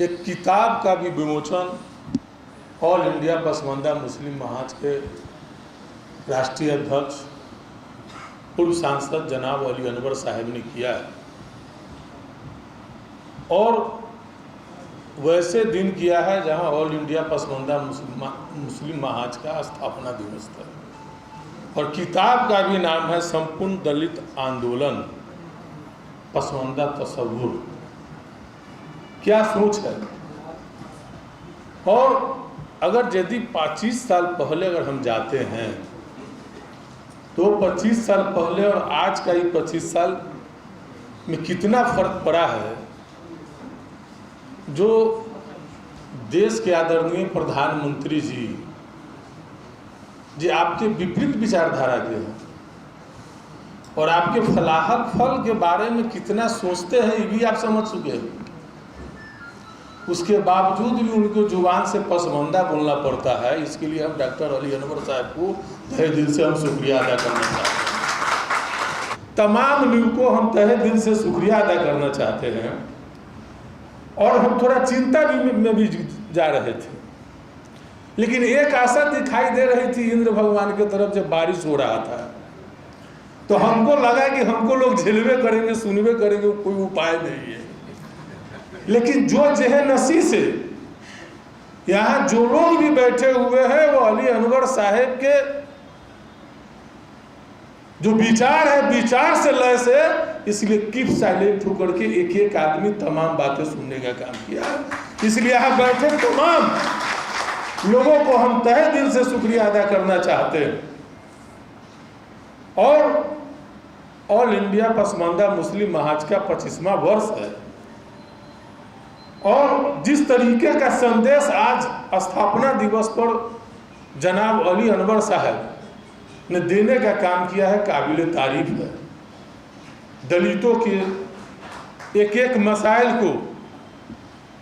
एक किताब का भी विमोचन ऑल इंडिया पसमानदा मुस्लिम महाज के राष्ट्रीय अध्यक्ष पूर्व सांसद जनाब अली अनवर साहब ने किया है, और वैसे दिन किया है जहां ऑल इंडिया पसमानदा मुस्लिम महाज का स्थापना दिवस था। और किताब का भी नाम है संपूर्ण दलित आंदोलन पसमानदा तसव्वुर। क्या सोच है। और अगर यदि 25 साल पहले अगर हम जाते हैं तो 25 साल पहले और आज का ही 25 साल में कितना फर्क पड़ा है। जो देश के आदरणीय प्रधानमंत्री जी आपके विपरीत विचारधारा के हैं और आपके फलाहल फल के बारे में कितना सोचते हैं ये भी आप समझ चुके हैं। उसके बावजूद भी उनको जुबान से पसमानदा बोलना पड़ता है। इसके लिए हम डॉक्टर अली अनवर साहब को तहे दिल से हम शुक्रिया अदा करना चाहते हैं। तमाम लोगों को हम तहे दिल से शुक्रिया अदा करना चाहते हैं। और हम थोड़ा चिंता में भी जा रहे थे, लेकिन एक आशा दिखाई दे रही थी इंद्र भगवान की तरफ जब बारिश हो रहा था, तो हमको लगा कि हमको लोग झेलवे करेंगे, सुनवे करेंगे, कोई उपाय नहीं है। लेकिन जो जहनसी से यहाँ जो लोग भी बैठे हुए हैं वो अली अनवर साहब के जो विचार है, विचार से लय से, इसलिए कीप साइलेंट होकर के एक एक आदमी तमाम बातें सुनने का काम किया। इसलिए यहाँ बैठे तमाम लोगों को हम तहे दिल से शुक्रिया अदा करना चाहते हैं। और ऑल इंडिया पसमानदा मुस्लिम महाज का 25वां वर्ष है, और जिस तरीके का संदेश आज स्थापना दिवस पर जनाब अली अनवर साहब ने देने का काम किया है, काबिल तारीफ है। दलितों के एक एक मसाइल को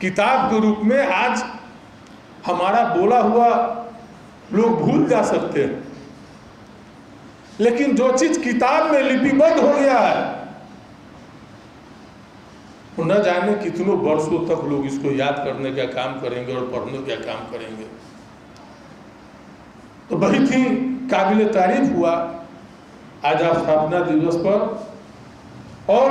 किताब के रूप में आज हमारा बोला हुआ लोग भूल जा सकते हैं, लेकिन जो चीज किताब में लिपिबद्ध हो गया है न जाने कितनों वर्षों तक लोग इसको याद करने का काम करेंगे और पढ़ने का काम करेंगे। तो बहुत ही काबिल तारीफ हुआ आज स्थापना दिवस पर। और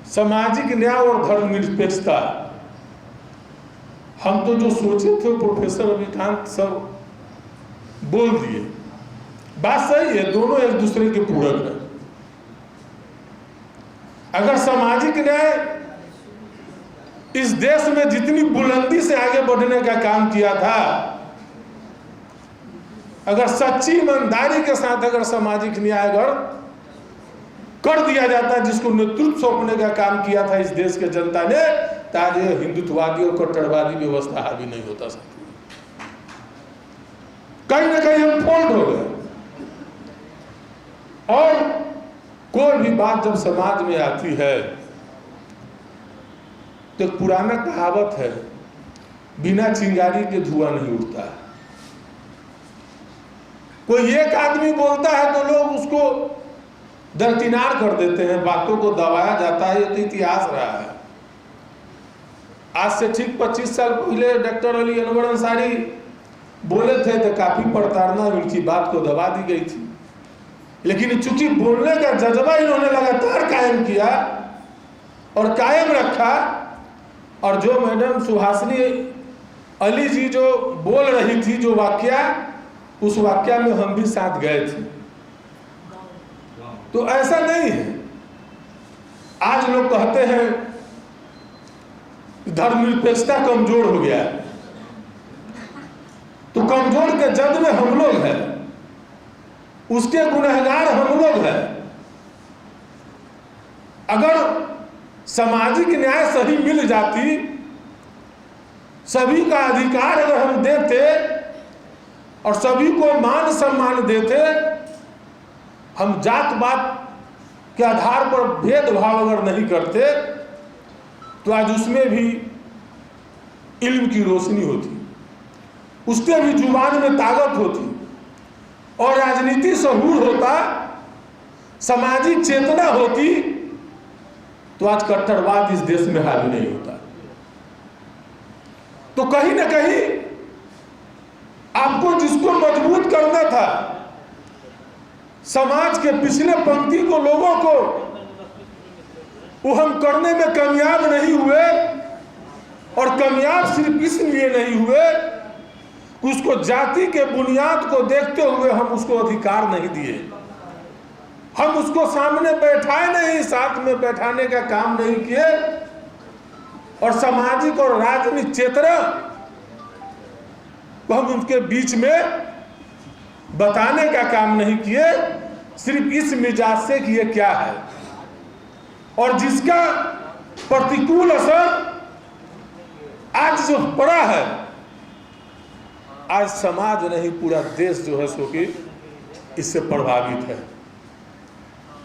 सामाजिक न्याय और धर्मनिरपेक्षता, हम तो जो सोचे थे प्रोफेसर अभिकांत सर बोल दिए, बात सही है, दोनों एक दूसरे के पूरक है। अगर सामाजिक न्याय इस देश में जितनी बुलंदी से आगे बढ़ने का काम किया था, अगर सच्ची ईमानदारी के साथ अगर सामाजिक न्याय अगर कर दिया जाता, जिसको नेतृत्व सौंपने का काम किया था इस देश के जनता ने, तो आज ये हिंदुत्ववादी और कट्टरवादी व्यवस्था हावी नहीं होता सकती। कहीं ना कहीं हम फोल्ड हो गए। और कोई भी बात जब समाज में आती है तो एक पुराना कहावत है, बिना चिंगारी के धुआं नहीं उठता है। कोई एक आदमी बोलता है तो लोग उसको दरकिनार कर देते हैं, बातों को दबाया जाता है। ये तो इतिहास रहा है। आज से ठीक 25 साल पहले डॉक्टर अली अनवर अंसारी बोले थे तो काफी प्रताड़ना उनकी बात को दबा दी गई थी, लेकिन चूंकि बोलने का जज्बा इन्होंने लगातार कायम किया और कायम रखा। और जो मैडम सुहासिनी अली जी जो बोल रही थी, जो वाक्या, उस वाक्या में हम भी साथ गए थे। तो ऐसा नहीं है। आज लोग कहते हैं धर्मनिरपेक्षता कमजोर हो गया है, तो कमजोर के जद में हम लोग हैं, उसके गुनहगार हम लोग हैं। अगर सामाजिक न्याय सही मिल जाती, सभी का अधिकार अगर हम देते और सभी को मान सम्मान देते, हम जात पात के आधार पर भेदभाव अगर नहीं करते, तो आज उसमें भी इल्म की रोशनी होती, उसके भी जुबान में ताकत होती और राजनीति सहूर होता, सामाजिक चेतना होती, तो आज कट्टरवाद इस देश में हावी नहीं होता। तो कहीं ना कहीं आपको जिसको मजबूत करना था, समाज के पिछले पंक्ति को, लोगों को, वो हम करने में कामयाब नहीं हुए। और कामयाब सिर्फ इसलिए नहीं हुए कि उसको जाति के बुनियाद को देखते हुए हम उसको अधिकार नहीं दिए, हम उसको सामने बैठाए नहीं, साथ में बैठाने का काम नहीं किए, और सामाजिक और राजनीतिक चेतना को हम उनके बीच में बताने का काम नहीं किए, सिर्फ इस मिजाज से कि ये क्या है, और जिसका प्रतिकूल असर आज जो पड़ा है, आज समाज नहीं पूरा देश जो है सो कि इससे प्रभावित है।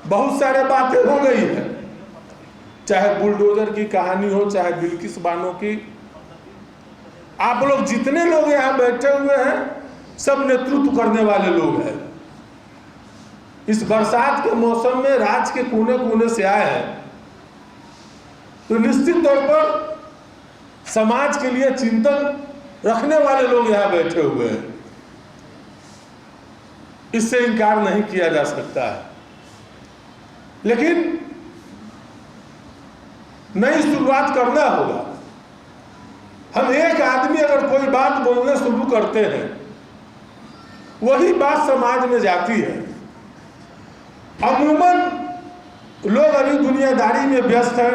बहुत सारे बातें हो गई है, चाहे बुलडोजर की कहानी हो, चाहे बिल्किस बानो की। आप लोग जितने लोग यहाँ बैठे हुए हैं सब नेतृत्व करने वाले लोग हैं। इस बरसात के मौसम में राज्य के कोने कोने से आए हैं, तो निश्चित तौर पर समाज के लिए चिंतन रखने वाले लोग यहाँ बैठे हुए हैं, इससे इनकार नहीं किया जा सकता है। लेकिन नई शुरुआत करना होगा। हम एक आदमी अगर कोई बात बोलने शुरू करते हैं, वही बात समाज में जाती है। अमूमन लोग अभी दुनियादारी में व्यस्त हैं,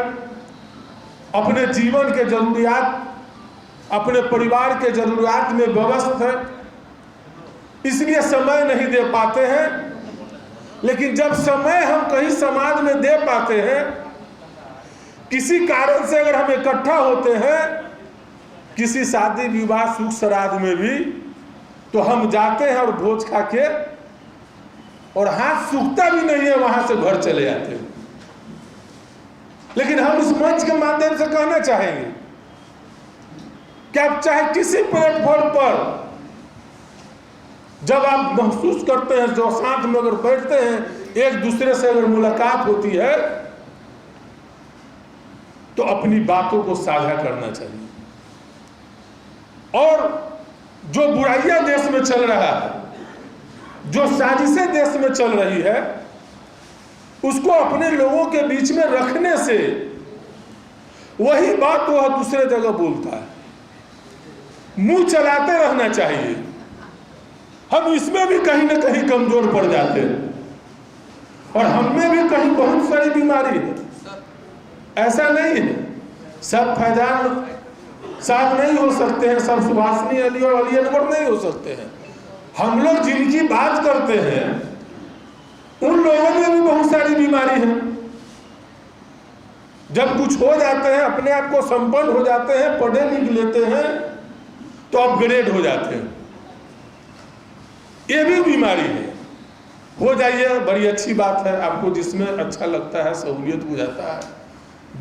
अपने जीवन के जरूरियात, अपने परिवार के जरूरियात में व्यस्त है, इसलिए समय नहीं दे पाते हैं। लेकिन जब समय हम कहीं समाज में दे पाते हैं, किसी कारण से अगर हम इकट्ठा होते हैं, किसी शादी विवाह सुख श्राद्ध में भी, तो हम जाते हैं और भोज खा के, और हाथ सूखता भी नहीं है, वहां से घर चले जाते हैं। लेकिन हम इस मंच के माध्यम से कहना चाहेंगे कि आप चाहे किसी प्लेटफॉर्म पर जब आप महसूस करते हैं, जो साथ में अगर बैठते हैं, एक दूसरे से अगर मुलाकात होती है, तो अपनी बातों को साझा करना चाहिए। और जो बुराइयां देश में चल रहा है, जो साजिशें देश में चल रही है, उसको अपने लोगों के बीच में रखने से वही बात वह दूसरे जगह बोलता है। मुंह चलाते रहना चाहिए। हम इसमें भी कहीं ना कहीं कमजोर पड़ जाते हैं, और हम में भी कहीं बहुत सारी बीमारी है। ऐसा नहीं है सब फैजान साहब नहीं हो सकते हैं, सब सुभाषिनी अली और अली अनवर नहीं हो सकते हैं। हम लोग जिनकी बात करते हैं उन लोगों में भी बहुत सारी बीमारी है। जब कुछ हो जाते हैं, अपने आप को संपन्न हो जाते हैं, पढ़े लिख लेते हैं, तो अपग्रेड हो जाते हैं। ये भी बीमारी है। हो जाइए, बड़ी अच्छी बात है। आपको जिसमें अच्छा लगता है, सहूलियत हो जाता है,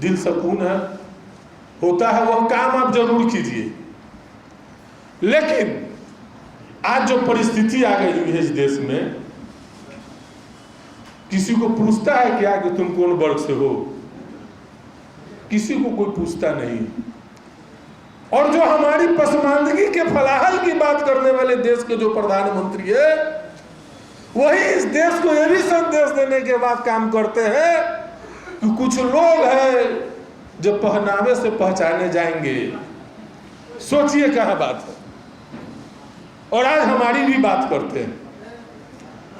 दिल सुकून है, होता है, वह काम आप जरूर कीजिए। लेकिन आज जो परिस्थिति आ गई हुई है इस देश में, किसी को पूछता है क्या कि तुम कौन वर्ग से हो? किसी को कोई पूछता नहीं। और जो हमारी पसमानदगी के फलाहल की बात करने वाले देश के जो प्रधानमंत्री है, वही इस देश को यह भी संदेश देने के बाद काम करते हैं कि कुछ लोग हैं जो पहनावे से पहचाने जाएंगे। सोचिए कहाँ बात है। और आज हमारी भी बात करते हैं।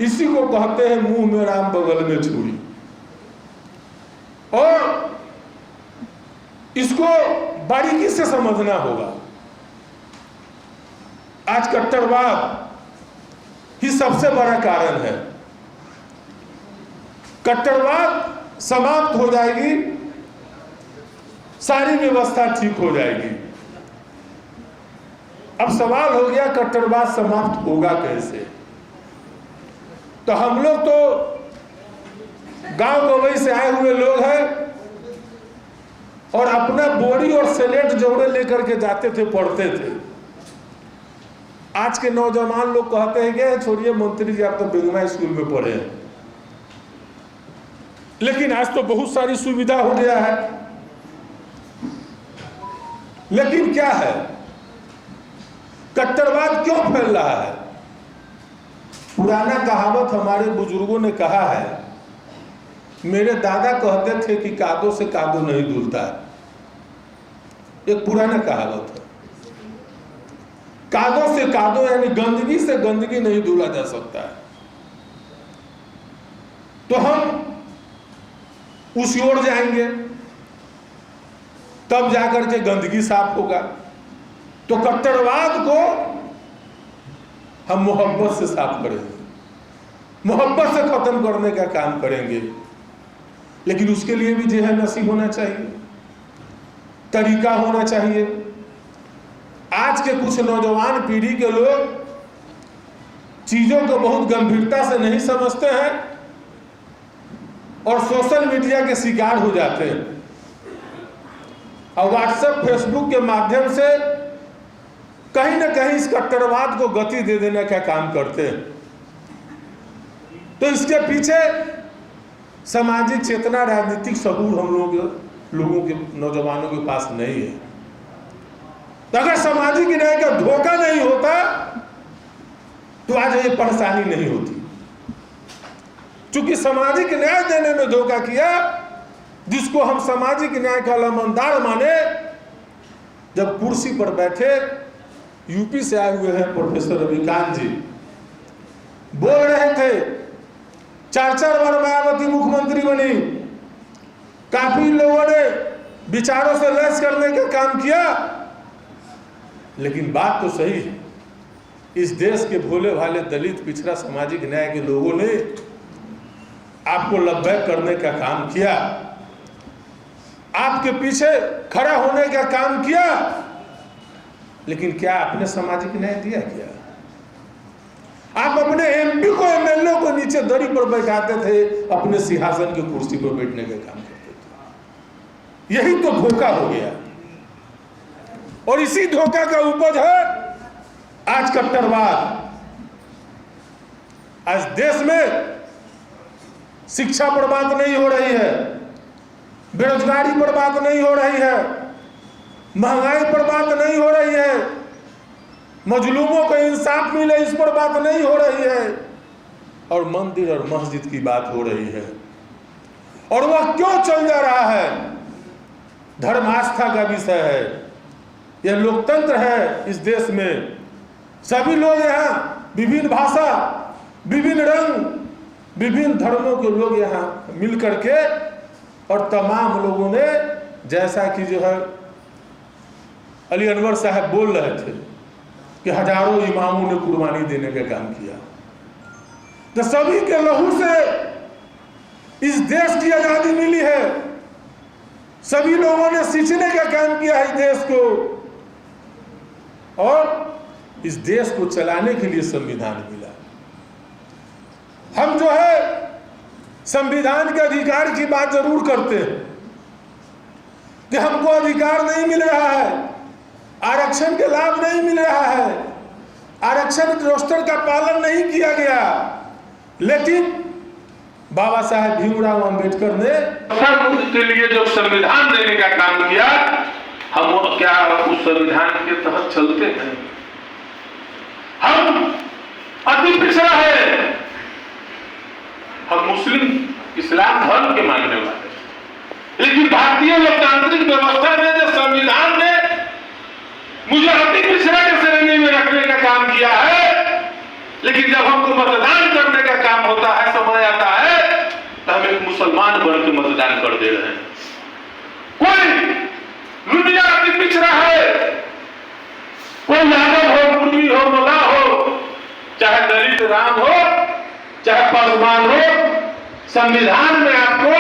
इसी को कहते हैं मुंह में राम बगल में छुरी। और इसको बारीकी से समझना होगा। आज कट्टरवाद ही सबसे बड़ा कारण है। कट्टरवाद समाप्त हो जाएगी, सारी व्यवस्था ठीक हो जाएगी। अब सवाल हो गया कट्टरवाद समाप्त होगा कैसे? तो हम लोग तो गांव गवई से आए हुए लोग हैं, और अपना बोरी और स्लेट जोड़े लेकर के जाते थे, पढ़ते थे। आज के नौजवान लोग कहते हैं कि छोड़िए मंत्री जी, आप तो बेगमा स्कूल में पढ़े हैं। लेकिन आज तो बहुत सारी सुविधा हो गया है। लेकिन क्या है, कट्टरवाद क्यों फैल रहा है? पुराना कहावत हमारे बुजुर्गों ने कहा है, मेरे दादा कहते थे कि कादो से कादो नहीं धुलता है। एक पुराना कहावत है। कादो से कादो यानी गंदगी से गंदगी नहीं धुला जा सकता है। तो हम उस ओर जाएंगे तब जाकर के गंदगी साफ होगा। तो कट्टरवाद को हम मोहब्बत से साफ करेंगे, मोहब्बत से खत्म करने का काम करेंगे। लेकिन उसके लिए भी जो है नसीब होना चाहिए, तरीका होना चाहिए। आज के कुछ नौजवान पीढ़ी के लोग चीजों को बहुत गंभीरता से नहीं समझते हैं और सोशल मीडिया के शिकार हो जाते हैं और व्हाट्सएप फेसबुक के माध्यम से कहीं ना कहीं इस कट्टरवाद को गति दे देने का काम करते हैं। तो इसके पीछे सामाजिक चेतना, राजनीतिक शऊर हम लोगों के नौजवानों के पास नहीं है। तो अगर सामाजिक न्याय का धोखा नहीं होता तो आज ये परेशानी नहीं होती। चूंकि सामाजिक न्याय देने में धोखा किया, जिसको हम सामाजिक न्याय का लमनदार माने, जब कुर्सी पर बैठे यूपी से आए हुए हैं प्रोफेसर रविकांत जी बोल रहे थे, 4 बार मायावती मुख्यमंत्री बनी, काफी लोगों ने विचारों से लैस करने का काम किया, लेकिन बात तो सही है, इस देश के भोले भाले दलित पिछड़ा सामाजिक न्याय के लोगों ने आपको लब्बैक करने का काम किया, आपके पीछे खड़ा होने का काम किया, लेकिन क्या आपने सामाजिक न्याय दिया? क्या आप अपने एमपी को, एमएलए को नीचे दरी पर बैठाते थे, अपने सिंहासन की कुर्सी पर बैठने का काम करते थे। यही तो धोखा हो गया और इसी धोखा का उपज है आज कट्टरवाद। आज देश में शिक्षा पर बात नहीं हो रही है, बेरोजगारी पर बात नहीं हो रही है, महंगाई पर बात नहीं हो रही है, मजलूमों को इंसाफ मिले इस पर बात नहीं हो रही है, और मंदिर और मस्जिद की बात हो रही है। और वह क्यों चल जा रहा है? धर्म आस्था का विषय है, यह लोकतंत्र है इस देश में। सभी लोग यहाँ विभिन्न भाषा, विभिन्न रंग, विभिन्न धर्मों के लोग यहाँ मिल करके, और तमाम लोगों ने, जैसा कि जो है अली अनवर साहब बोल रहे थे कि हजारों इमामों ने कुर्बानी देने का काम किया। तो सभी के लहू से इस देश की आजादी मिली है, सभी लोगों ने सींचने का काम किया है इस देश को, और इस देश को चलाने के लिए संविधान मिला। हम जो है संविधान के अधिकार की बात जरूर करते हैं कि हमको अधिकार नहीं मिल रहा है, आरक्षण के लाभ नहीं मिल रहा है, आरक्षण रोस्टर का पालन नहीं किया गया, लेकिन बाबा साहेब भीमराव अंबेडकर ने के लिए जो संविधान देने का काम किया, हम क्या उस संविधान के तहत चलते हैं? हम अति पिछड़ा है, हम मुस्लिम इस्लाम धर्म के मानने वाले, लेकिन भारतीय लोकतांत्रिक व्यवस्था में जो संविधान ने मुझे अति पिछड़ा के श्रेणी में रखने का काम किया है, लेकिन जब हमको मतदान करने का काम होता है, समय आता है, तो हम एक मुसलमान बन के मतदान कर दे रहे हैं। कोई दुनिया अति पिछड़ा है, कोई यादव हो, कुर्मी हो, मला हो, चाहे दलित राम हो, चाहे पासवान हो, संविधान में आपको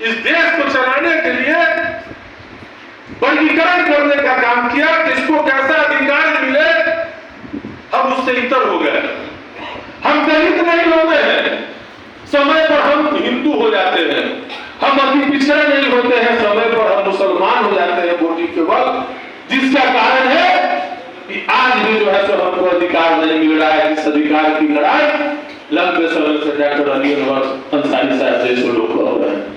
इस देश को चलाने के लिए वर्गीकरण करने का काम किया, किसको कैसा अधिकार मिले। हम उससे इतर हो गए, हम दलित नहीं होते हैं, समय पर हम हिंदू हो जाते हैं, हम अति पिछड़े नहीं होते हैं, समय पर हम मुसलमान हो जाते हैं वोटिंग के वक्त, जिसका कारण है कि आज भी जो है सो हमको अधिकार नहीं मिल रहा है। इस अधिकार की लड़ाई लंबे समय से डॉक्टर अली अनवर अंसारी साहब जैसे लोग हो रहे हैं।